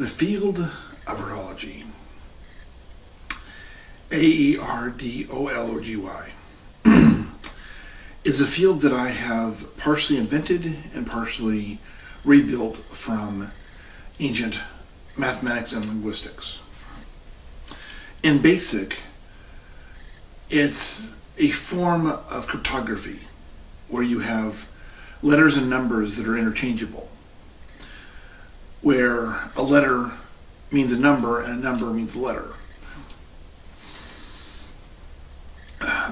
The field of Erdology, AErdology, is a field that I have partially invented and partially rebuilt from ancient mathematics and linguistics. In basic, it's a form of cryptography where you have letters and numbers that are interchangeable, where a letter means a number and a number means a letter.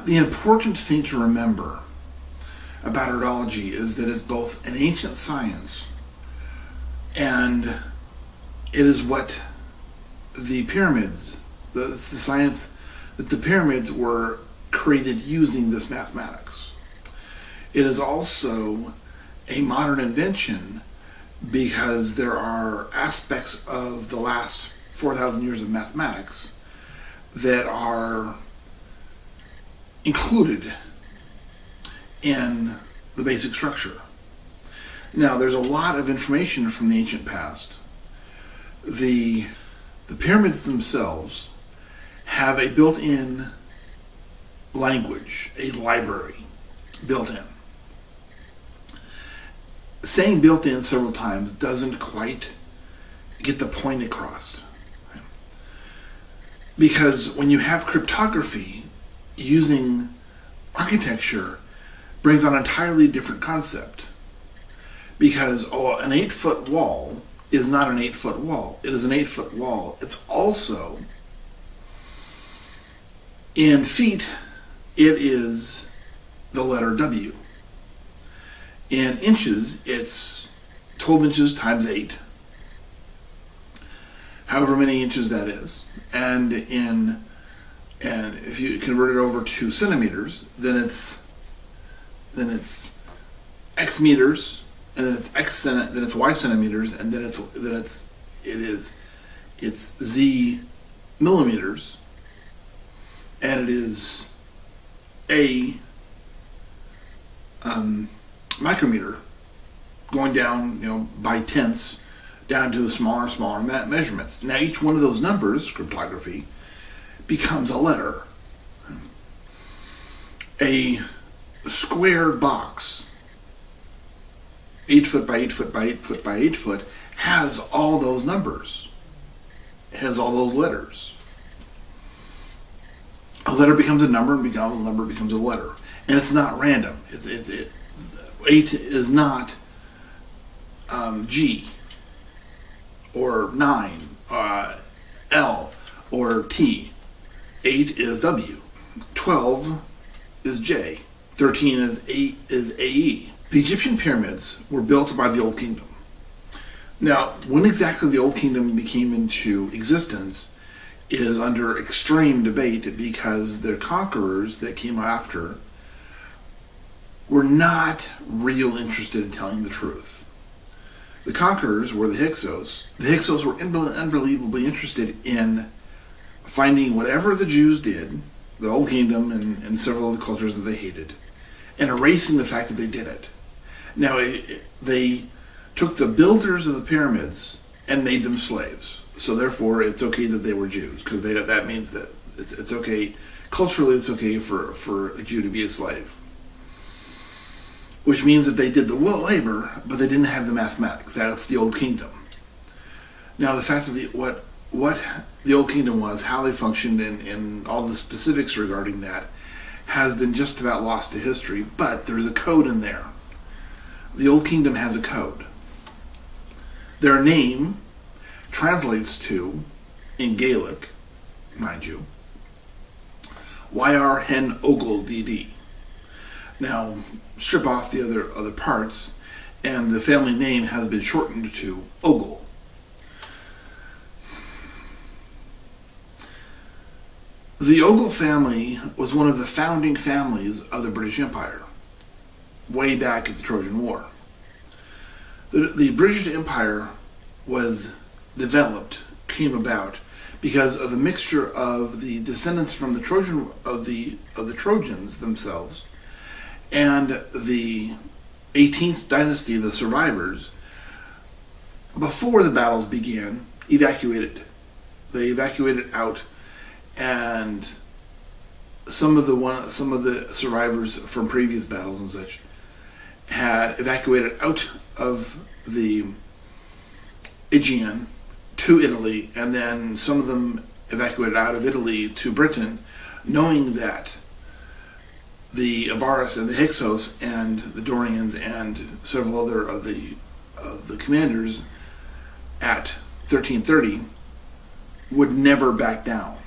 The important thing to remember about Erdology is that it's both an ancient science and it is what the pyramids, it's the science that the pyramids were created using this mathematics. It is also a modern invention because there are aspects of the last 4,000 years of mathematics that are included in the basic structure. Now, there's a lot of information from the ancient past. The pyramids themselves have a built-in language, a library built in. Saying built-in several times doesn't quite get the point across. Because when you have cryptography, using architecture brings on an entirely different concept. Because an 8-foot wall is not an 8-foot wall. It is an 8-foot wall. It's also, in feet, it is the letter W. In inches, it's 12 inches times 8, however many inches that is. And if you convert it over to centimeters, then it's X meters, and then it's then it's Y centimeters, and then it's Z millimeters, and it is A micrometer, going down, by tenths, down to smaller and smaller measurements. Now, each one of those numbers, cryptography, becomes a letter. A square box, 8 foot by 8 foot by 8 foot by 8 foot, has all those numbers. It has all those letters. A letter becomes a number, and a number becomes a letter. And it's not random. 8 is not G, or 9, L, or T. 8 is W. 12 is J. 13 is AE. The Egyptian pyramids were built by the Old Kingdom. Now, when exactly the Old Kingdom became into existence is under extreme debate, because the conquerors that came after were not real interested in telling the truth. The conquerors were the Hyksos. The Hyksos were unbelievably interested in finding whatever the Jews did, the Old Kingdom and several other cultures that they hated, and erasing the fact that they did it. Now, they took the builders of the pyramids and made them slaves. So therefore, it's okay that they were Jews, because that means that it's okay, culturally it's okay for a Jew to be a slave. Which means that they did the labor, but they didn't have the mathematics. That's the Old Kingdom. Now, the fact of what the Old Kingdom was, how they functioned, and all the specifics regarding that has been just about lost to history, but there's a code in there. The Old Kingdom has a code. Their name translates to, in Gaelic, mind you, YR Hen Ogle DD. Now, strip off the other parts, and the family name has been shortened to Ogle. The Ogle family was one of the founding families of the British Empire, way back at the Trojan War. The British Empire was developed, came about, because of a mixture of the descendants from the Trojans themselves, and the 18th dynasty, the survivors, before the battles began, evacuated. They evacuated out, and some of the survivors from previous battles and such had evacuated out of the Aegean to Italy, and then some of them evacuated out of Italy to Britain, knowing that the Avaris and the Hyksos and the Dorians and several other of the commanders at 1330 would never back down.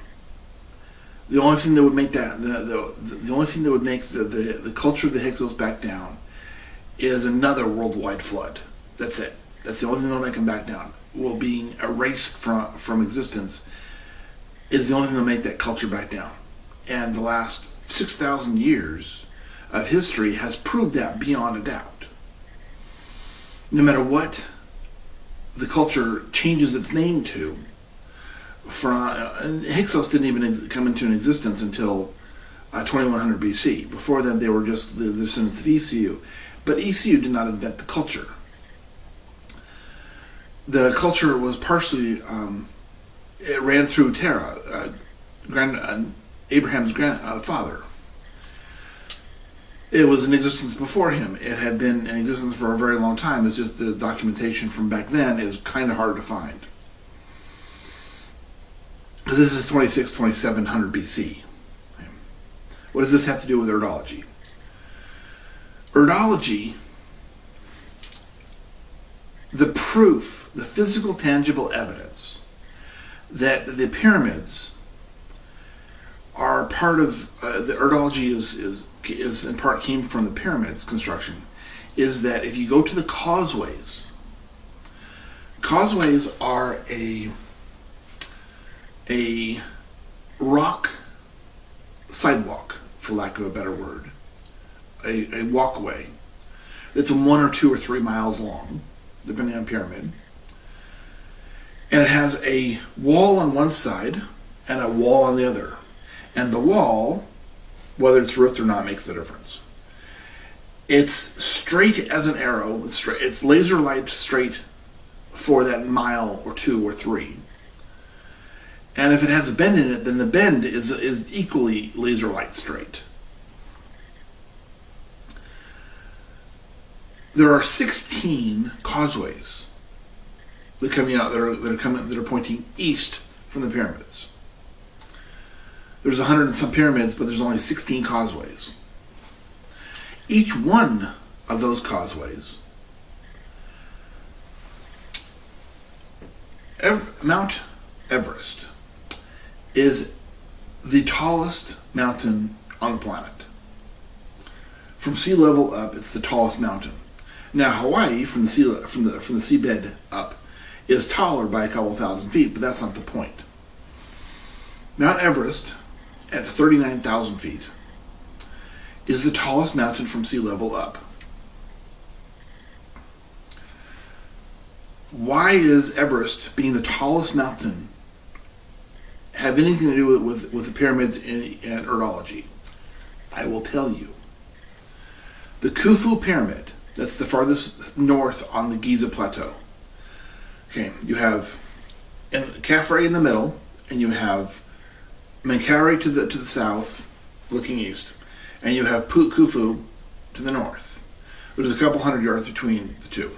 The only thing that would make the only thing that would make the culture of the Hyksos back down is another worldwide flood. That's it. That's the only thing that will make them back down. Well, being erased from existence is the only thing that will make that culture back down. And the last 6,000 years of history has proved that beyond a doubt. No matter what the culture changes its name to, Hyksos didn't even come into an existence until 2100 BC. Before that, they were just the descendants of ECU. But ECU did not invent the culture. The culture was partially, it ran through Terah, Abraham's father. It was in existence before him. It had been in existence for a very long time. It's just the documentation from back then is kind of hard to find. This is 2700 BC. What does this have to do with Erdology? Erdology, the proof, the physical, tangible evidence that the pyramids are part of the Erdology is in part came from the pyramids construction, is that if you go to the causeways are a rock sidewalk, for lack of a better word, a walkway that's 1 or 2 or 3 miles long, depending on pyramid, and it has a wall on one side and a wall on the other, and the wall, whether it's roofed or not, makes no difference. It's straight as an arrow. It's laser light straight for that mile or 2 or 3. And if it has a bend in it, then the bend is equally laser light straight. There are 16 causeways that are pointing east from the pyramids. There's 100 and some pyramids, but there's only 16 causeways. Each one of those causeways, Mount Everest is the tallest mountain on the planet. From sea level up, it's the tallest mountain. Now, Hawaii, from the seabed up, is taller by a couple thousand feet, but that's not the point. Mount Everest, at 39,000 feet, is the tallest mountain from sea level up. Why is Everest, being the tallest mountain, have anything to do with the pyramids and Erdology? I will tell you. The Khufu pyramid, that's the farthest north on the Giza plateau. Okay, you have Khafre in the middle, and you have Menkaure to the south, looking east, and you have Khufu to the north. There's a couple hundred yards between the two.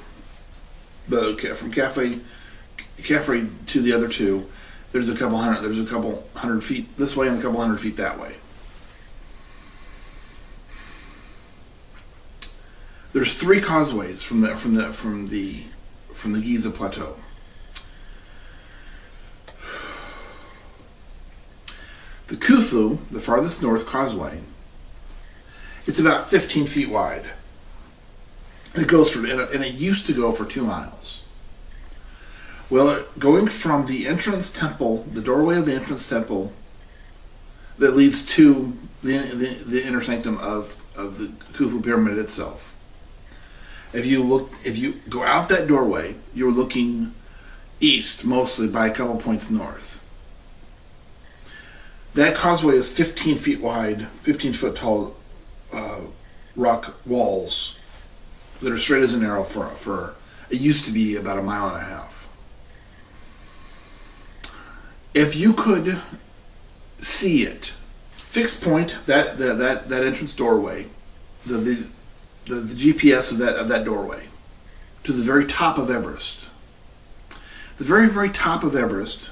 From Khafre to the other two, there's a couple hundred feet this way and a couple hundred feet that way. There's 3 causeways from the Giza plateau. The Khufu, the farthest north causeway, it's about 15 feet wide. It goes for, and it used to go for 2 miles. Well, going from the entrance temple, the doorway of the entrance temple, that leads to the inner sanctum of the Khufu pyramid itself. If you go out that doorway, you're looking east, mostly by a couple points north. That causeway is 15 feet wide, 15 foot tall rock walls that are straight as an arrow for it used to be about 1.5 miles. If you could see it, fixed point that entrance doorway, the GPS of that doorway, to the very top of Everest. The very, very top of Everest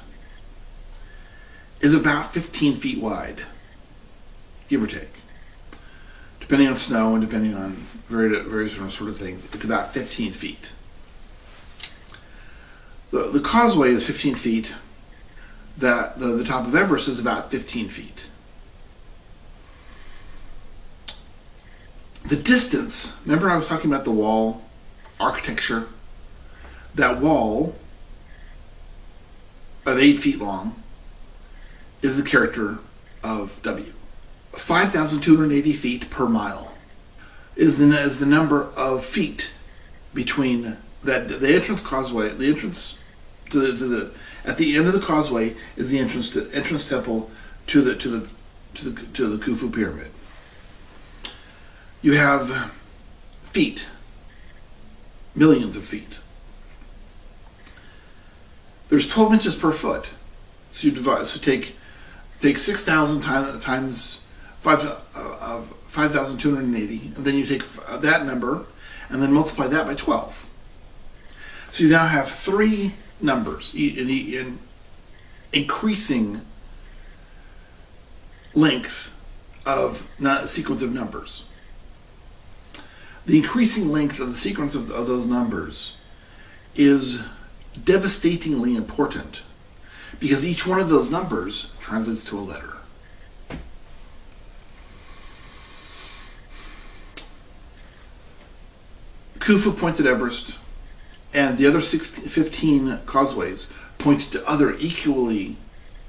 is about 15 feet wide, give or take. Depending on snow and depending on various sort of things, it's about 15 feet. The causeway is 15 feet. The top of Everest is about 15 feet. The distance, remember I was talking about the wall architecture? That wall of 8 feet long is the character of W. 5,280 feet per mile is the number of feet between the entrance causeway, the entrance to the at the end of the causeway is the entrance temple to the Khufu pyramid. You have feet, millions of feet. There's 12 inches per foot. So you divide. So take 6,000 times 5,280, and then you take that number, and then multiply that by 12. So you now have three numbers in increasing length of sequence of numbers. The increasing length of the sequence of those numbers is devastatingly important because each one of those numbers translates to a letter. Khufu pointed Everest, and the other 15 causeways pointed to other equally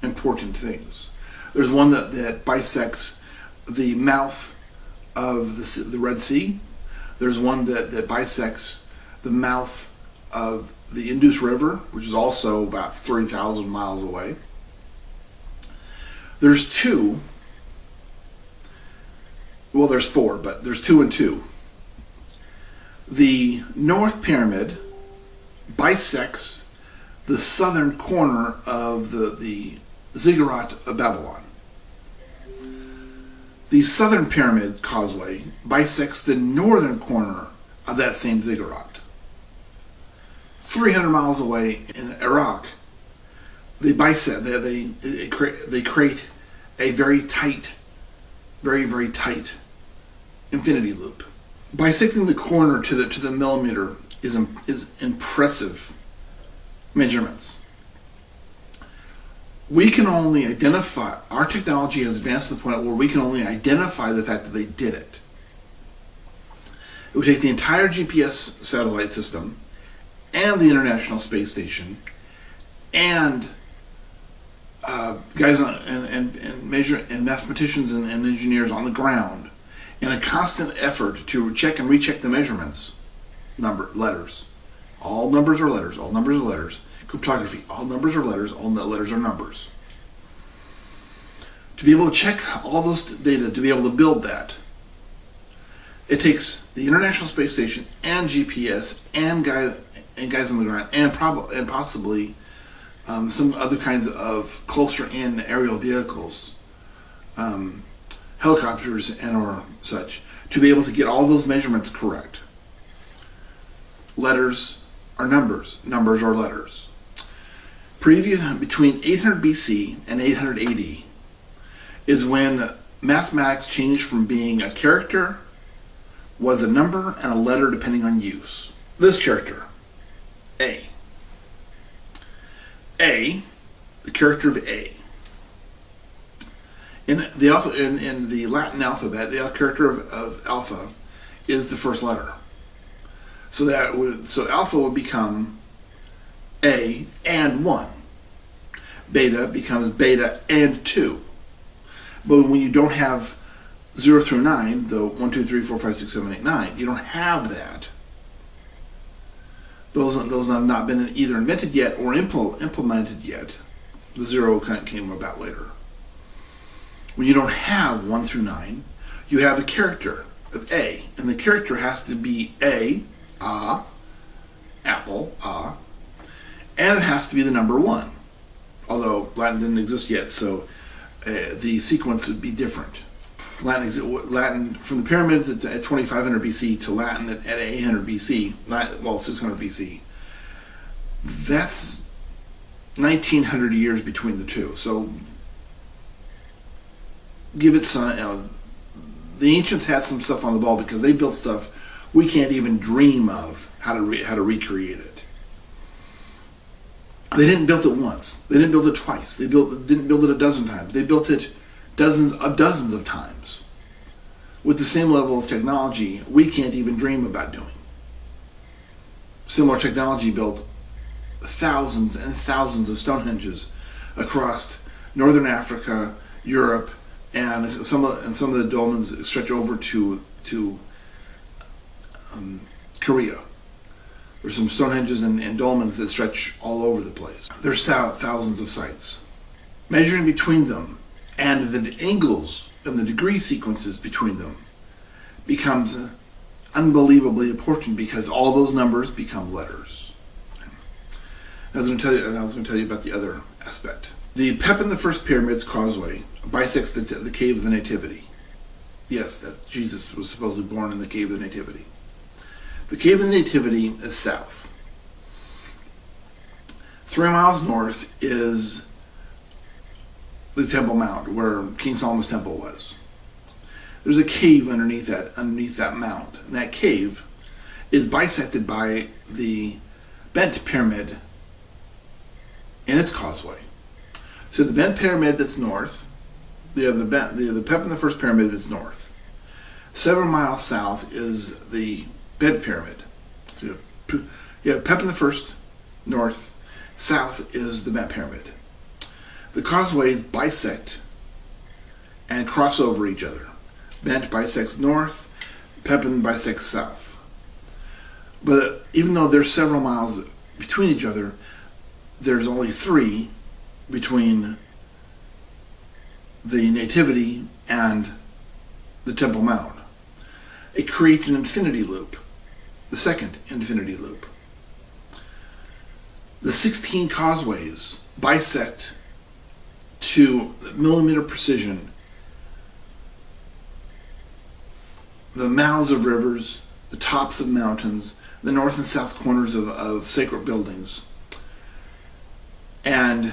important things. There's one that bisects the mouth of the Red Sea. There's one that bisects the mouth of the Indus River, which is also about 3,000 miles away. There's two, well there's four, but there's two and two. The North Pyramid bisects the southern corner of the ziggurat of Babylon. The Southern Pyramid Causeway bisects the northern corner of that same ziggurat. 300 miles away in Iraq, they bisect. They create a very tight infinity loop. Bisecting the corner to the millimeter is impressive measurements. We can only identify, our technology has advanced to the point where we can only identify the fact that they did it. It would take the entire GPS satellite system and the International Space Station and guys and mathematicians and engineers on the ground in a constant effort to check and recheck the measurements. Letters. All numbers are letters. All numbers are letters. Cryptography. All numbers are letters. All letters are numbers. To be able to check all those data, to be able to build that, it takes the International Space Station and GPS and guys on the ground and possibly some other kinds of closer in aerial vehicles, helicopters and or such, to be able to get all those measurements correct. Letters are numbers. Numbers are letters. Between 800 BC and 800 AD is when mathematics changed from being a character, was a number, and a letter depending on use. This character, A. A, the character of A. In the Latin alphabet, the character of alpha is the first letter. So alpha would become A and 1. Beta becomes beta and 2. But when you don't have 0 through 9, the 1, 2, 3, 4, 5, 6, 7, 8, 9, you don't have that. Those have not been either invented yet or implemented yet. The 0 came about later. When you don't have 1 through 9, you have a character of A, and the character has to be A, apple, and it has to be the number 1. although Latin didn't exist yet, so the sequence would be different. Latin from the pyramids at 2500 BC to Latin at 800 BC, 600 BC. That's 1900 years between the two. So give it some. The ancients had some stuff on the ball because they built stuff we can't even dream of how to recreate it. They didn't build it once. They didn't build it twice. They didn't build it a dozen times. They built it dozens of times with the same level of technology we can't even dream about doing. Similar technology built thousands and thousands of Stonehenges across northern Africa, Europe, and some of the dolmens stretch over to Korea. There's some Stonehenges and dolmens that stretch all over the place. There's thousands of sites. Measuring between them and the angles and the degree sequences between them becomes unbelievably important because all those numbers become letters. I was going to tell you about the other aspect. The Pepin the First Pyramid's causeway bisects the Cave of the Nativity. Yes, that Jesus was supposedly born in the Cave of the Nativity. The Cave of the Nativity is south. 3 miles north is the Temple Mount, where King Solomon's temple was. There's a cave underneath that mount, and that cave is bisected by the bent pyramid and its causeway. So the bent pyramid that's north, the Pepin the First Pyramid that's north. 7 miles south is the bent pyramid. So you have Pepin the First north, south is the bent pyramid. The causeways bisect and cross over each other. Bent bisects north, Pepin bisects south. But even though there's several miles between each other, there's only 3 between the Nativity and the Temple Mount. It creates an infinity loop, the second infinity loop. The 16 causeways bisect to millimeter precision the mouths of rivers, the tops of mountains, the north and south corners of sacred buildings, and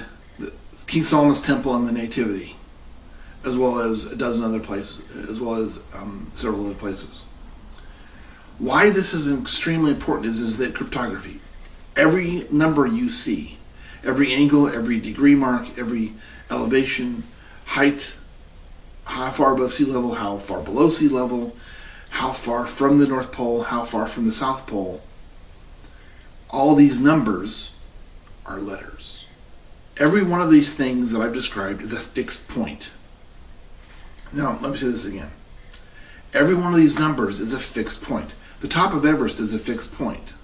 King Solomon's temple and the Nativity, as well as a dozen other places, as well as several other places. Why this is extremely important is that cryptography, every number you see, every angle, every degree mark, every elevation, height, how far above sea level, how far below sea level, how far from the North Pole, how far from the South Pole, all these numbers are letters. Every one of these things that I've described is a fixed point. Now, let me say this again. Every one of these numbers is a fixed point. The top of Everest is a fixed point.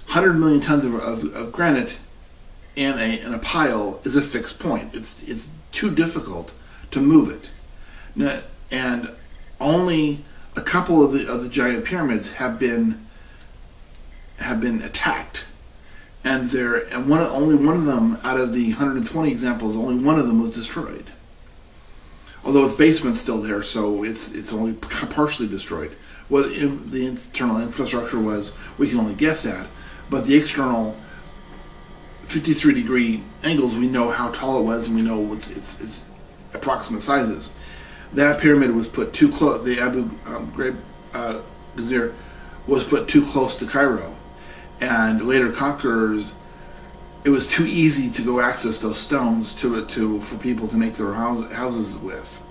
100 million tons of granite in a pile is a fixed point. It's too difficult to move it. Now, and only a couple of the giant pyramids have been attacked, and only one of them out of the 120 examples, only one of them was destroyed. Although its basement's still there, so it's only partially destroyed. What the internal infrastructure was, we can only guess at, but the external 53-degree angles, we know how tall it was, and we know what its approximate sizes. That pyramid was put too close. The Abu Ghraib Ghadir was put too close to Cairo, and later conquerors, it was too easy to go access those stones for people to make their houses with.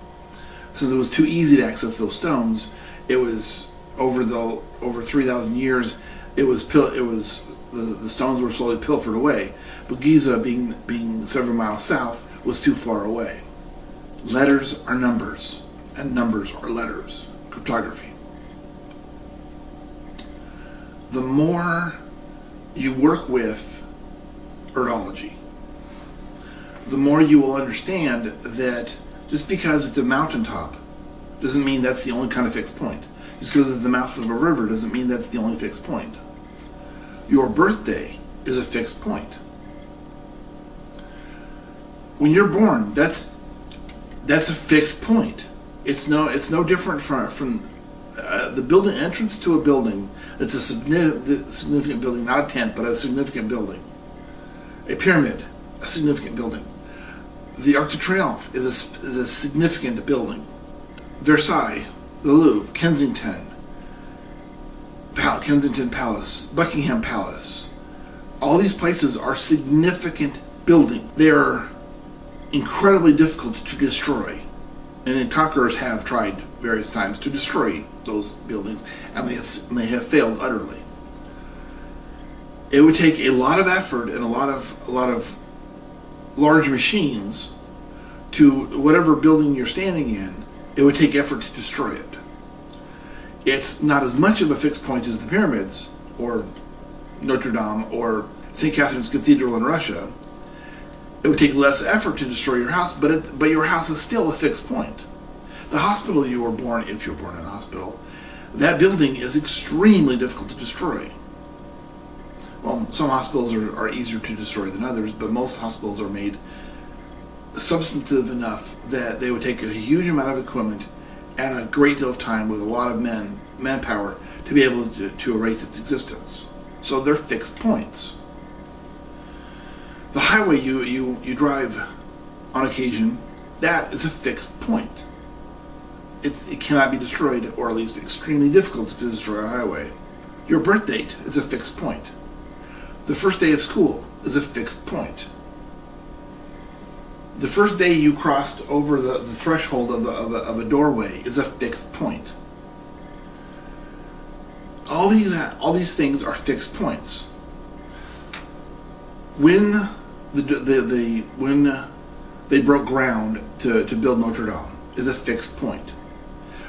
Since it was too easy to access those stones, it was over 3,000 years. The stones were slowly pilfered away. But Giza, being several miles south, was too far away. Letters are numbers, and numbers are letters. Cryptography. The more you work with Erdology, the more you will understand that just because it's a mountaintop doesn't mean that's the only kind of fixed point. Just because it's the mouth of a river doesn't mean that's the only fixed point. Your birthday is a fixed point. When you're born, that's a fixed point. It's no different from the building entrance to a building. It's a significant building, not a tent, but a significant building. A pyramid, a significant building. The Arc de Triomphe is a significant building. Versailles, the Louvre, Kensington Palace, Buckingham Palace. All these places are significant buildings. They're incredibly difficult to destroy. And conquerors have tried various times to destroy those buildings, and they have failed utterly. It would take a lot of effort and a lot of large machines to whatever building you're standing in. It would take effort to destroy it. It's not as much of a fixed point as the pyramids, or Notre Dame, or St. Catherine's Cathedral in Russia. It would take less effort to destroy your house, but your house is still a fixed point. The hospital you were born, if you were born in a hospital, that building is extremely difficult to destroy. Well, some hospitals are easier to destroy than others, but most hospitals are made substantive enough that they would take a huge amount of equipment and a great deal of time with a lot of manpower to be able to erase its existence. So they're fixed points. The highway you drive on occasion, that is a fixed point. It cannot be destroyed, or at least extremely difficult to destroy a highway. Your birth date is a fixed point. The first day of school is a fixed point. The first day you crossed over the threshold of a doorway is a fixed point. All these things are fixed points. When they broke ground to build Notre Dame is a fixed point.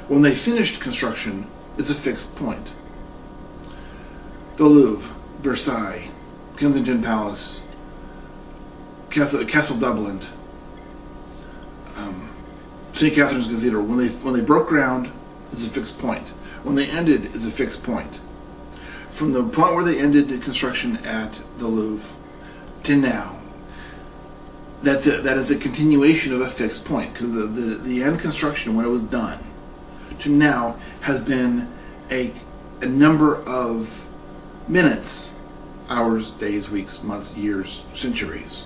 When they finished construction is a fixed point. The Louvre, Versailles, Kensington Palace, Castle Dublin, St. Catherine's Cathedral, when they broke ground is a fixed point. When they ended is a fixed point. From the point where they ended the construction at the Louvre to now, that is a continuation of a fixed point, because the end construction, when it was done, to now has been a number of minutes, hours, days, weeks, months, years, centuries.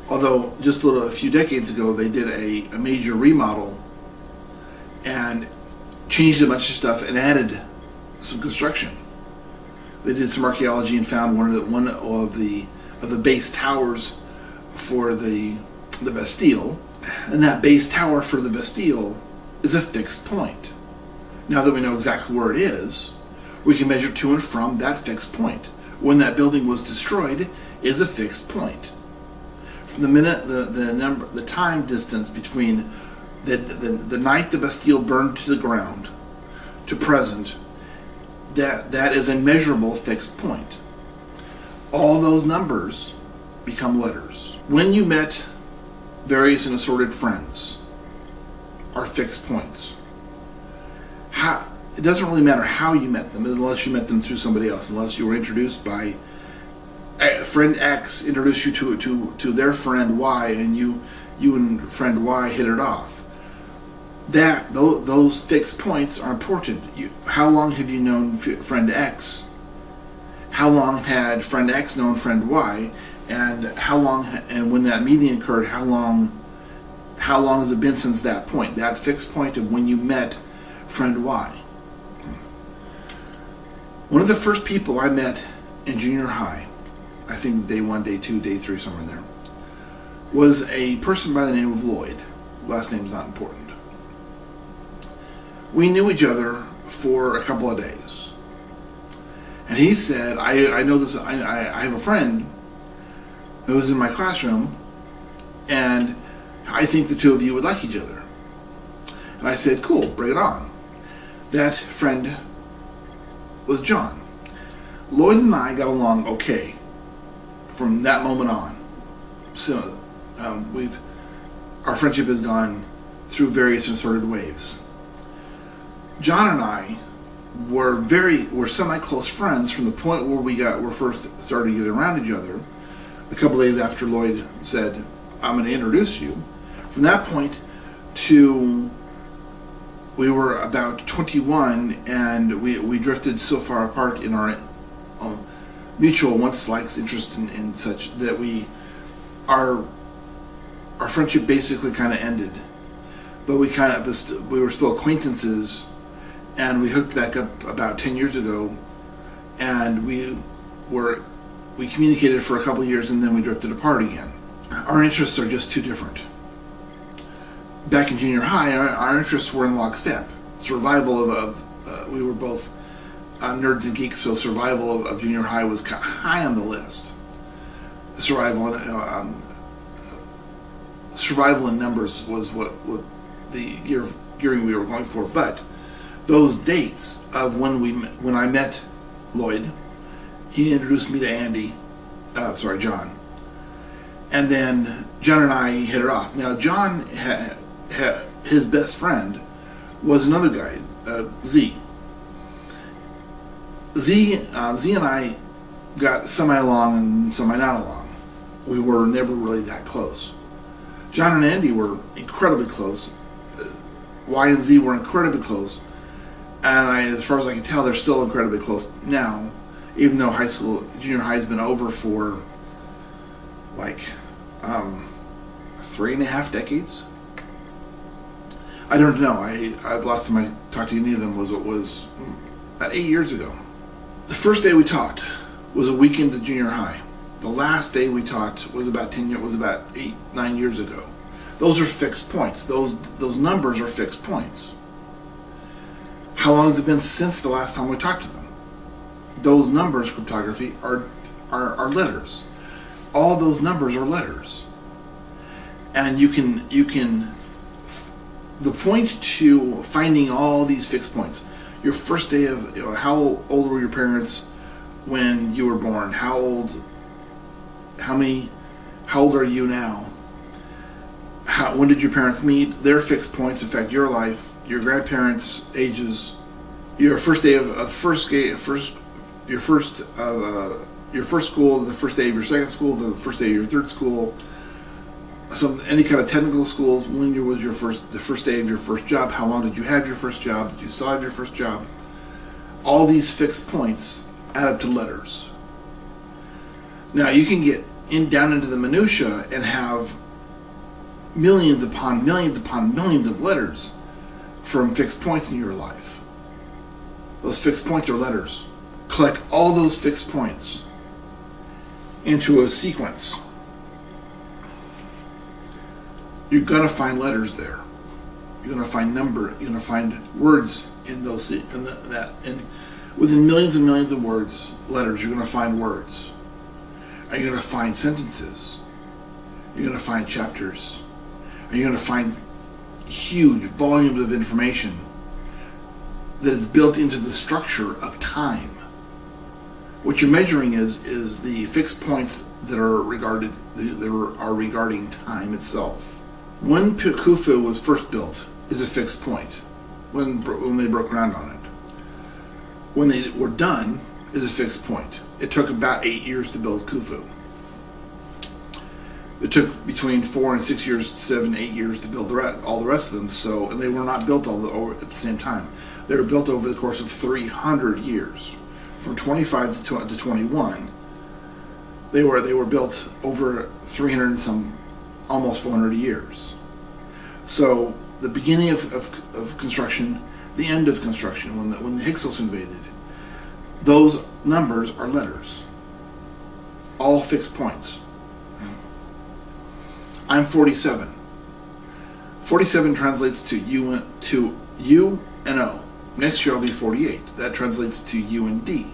Although just a few decades ago they did a major remodel and changed a bunch of stuff and added some construction. They did some archaeology and found one of the base towers for the Bastille, and that base tower for the Bastille is a fixed point. Now that we know exactly where it is, we can measure to and from that fixed point. When that building was destroyed is a fixed point. From the minute the time distance between the night the Bastille burned to the ground to present, that is a measurable fixed point. All those numbers become letters. When you met various and assorted friends are fixed points. It doesn't really matter how you met them, unless you met them through somebody else, unless you were introduced by friend X, introduced you to their friend Y, and you and friend Y hit it off. Those fixed points are important. How long have you known friend X? How long had friend X known friend Y? And how long? And when that meeting occurred, how long has it been since that point? That fixed point of when you met friend Y. One of the first people I met in junior high, I think day 1, day 2, day 3, somewhere in there, was a person by the name of Lloyd. Last name's not important. We knew each other for a couple of days. And he said, I know this, I have a friend who was in my classroom, and I think the two of you would like each other. And I said, cool, bring it on. That friend was John. Lloyd and I got along okay from that moment on. So our friendship has gone through various and assorted waves. John and I were semi-close friends from the point where we first started getting around each other. A couple days after Lloyd said, I'm going to introduce you. From that point to we were about 21, and we drifted so far apart in our mutual wants, likes, interest, and such that our friendship basically kind of ended. But we were still acquaintances, and we hooked back up about 10 years ago, and we communicated for a couple of years, and then we drifted apart again. Our interests are just too different. Back in junior high, our interests were in lockstep. Survival we were both nerds and geeks, so survival of junior high was kind of high on the list. Survival in numbers was what the gearing we were going for. But those dates of when I met Lloyd, he introduced me to John, and then John and I hit it off. Now John his best friend was another guy, Z. Z and I got semi along and semi not along. We were never really that close. John and Andy were incredibly close. Y and Z were incredibly close, and as far as I can tell, they're still incredibly close now, even though junior high has been over for like 3.5 decades. I don't know. I last time I talked to any of them was about 8 years ago. The first day we talked was a weekend at junior high. The last day we talked was about 8-9 years ago. Those are fixed points. Those numbers are fixed points. How long has it been since the last time we talked to them? Those numbers, cryptography, are letters. All those numbers are letters. And you can the point to finding all these fixed points. Your first day of, how old were your parents when you were born? How old are you now? When did your parents meet? Their fixed points affect your life, your grandparents' ages, your first day your first school, the first day of your second school, the first day of your third school, any kind of technical schools. When was the first day of your first job? How long did you have your first job? Did you still have your first job? All these fixed points add up to letters. Now you can get down into the minutia and have millions upon millions upon millions of letters from fixed points in your life. Those fixed points are letters. Collect all those fixed points into a sequence. You're going to find letters there. You're going to find you're going to find words in those, and within millions and millions of letters, you're going to find words. And you're going to find sentences. You're going to find chapters. And you're going to find huge volumes of information that is built into the structure of time. What you're measuring is the fixed points that are regarding time itself. When Khufu was first built is a fixed point, when they broke ground on it. When they were done is a fixed point. It took about 8 years to build Khufu. It took between 4 and 6 years, 7, 8 years to build all the rest of them. And they were not built all at the same time. They were built over the course of 300 years, from 25 to 21. They were built over 300 and some, almost 400 years. So the beginning of construction, the end of construction, when the Hyksos invaded, those numbers are letters, all fixed points. I'm 47. 47 translates to U and O. Next year I'll be 48. That translates to U and D.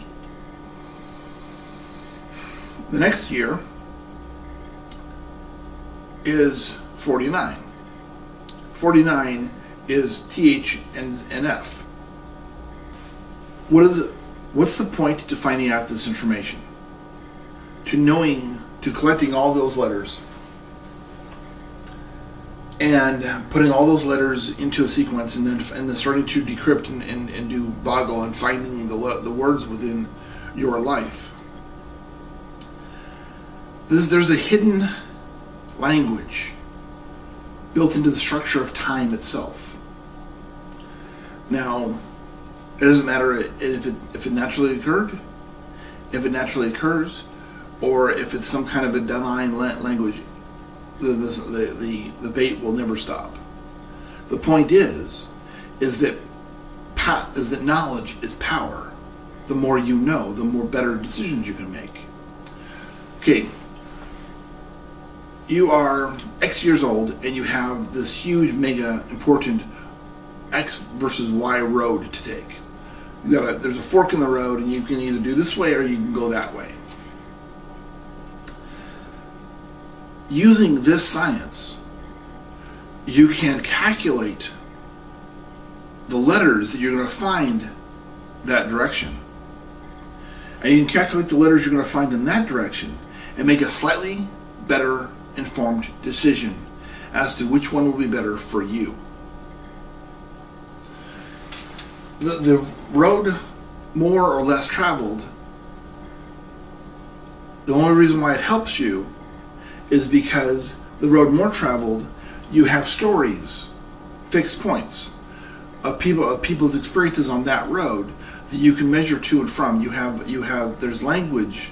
The next year is 49. 49 is TH and F. What's the point to finding out this information? To collecting all those letters and putting all those letters into a sequence, and then starting to decrypt and do boggle and finding the words within your life. There's a hidden language, built into the structure of time itself. Now, it doesn't matter if it naturally occurred, if it naturally occurs, or if it's some kind of a divine language. The debate will never stop. The point is that knowledge is power. The more you know, the more better decisions you can make. Okay, you are X years old and you have this huge, mega important X versus Y road to take. There's a fork in the road, and you can either do this way or you can go that way. Using this science, you can calculate the letters that you're going to find that direction. And you can calculate the letters you're going to find in that direction and make a slightly better informed decision as to which one will be better for you. The road more or less traveled, the only reason why it helps you is because the road more traveled, you have stories, fixed points of people's experiences on that road that you can measure to and from. There's language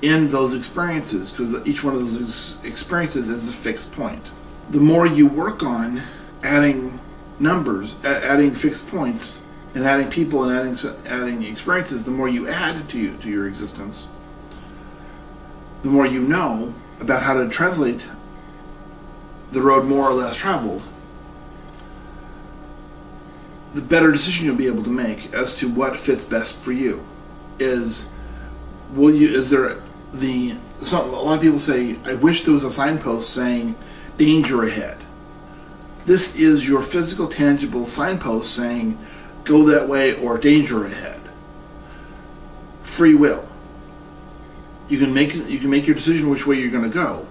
in those experiences, because each one of those experiences is a fixed point. The more you work on adding numbers, adding fixed points, and adding people and adding experiences, the more you add to your existence, the more you know about how to translate the road more or less traveled, the better decision you'll be able to make as to what fits best for you. A lot of people say, I wish there was a signpost saying danger ahead. This is your physical, tangible signpost saying go that way or danger ahead. Free will. You can make your decision which way you're going to go,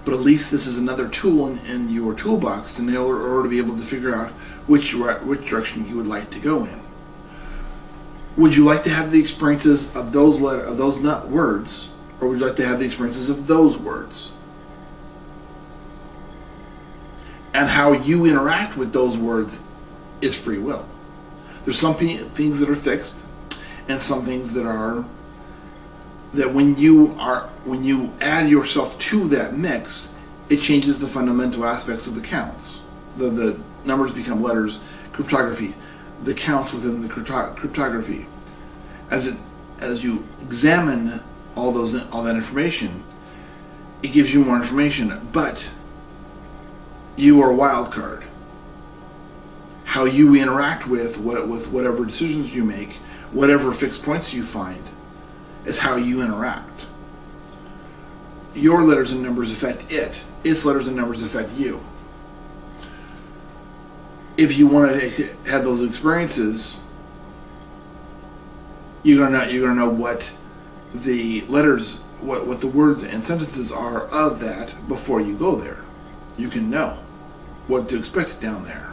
but at least this is another tool in your toolbox in order to be able to figure out which direction you would like to go in. Would you like to have the experiences of those words, or would you like to have the experiences of those words? And how you interact with those words is free will. There's some things that are fixed, and some things that when you add yourself to that mix, it changes the fundamental aspects of the counts. The numbers become letters. Cryptography, the counts within the cryptography. As you examine all that information, it gives you more information, but you are a wild card. How you interact with whatever decisions you make, whatever fixed points you find, is how you interact. Your letters and numbers affect it. Its letters and numbers affect you. If you want to have those experiences, you're gonna know what the letters, what the words and sentences are of that before you go there. You can know what to expect down there.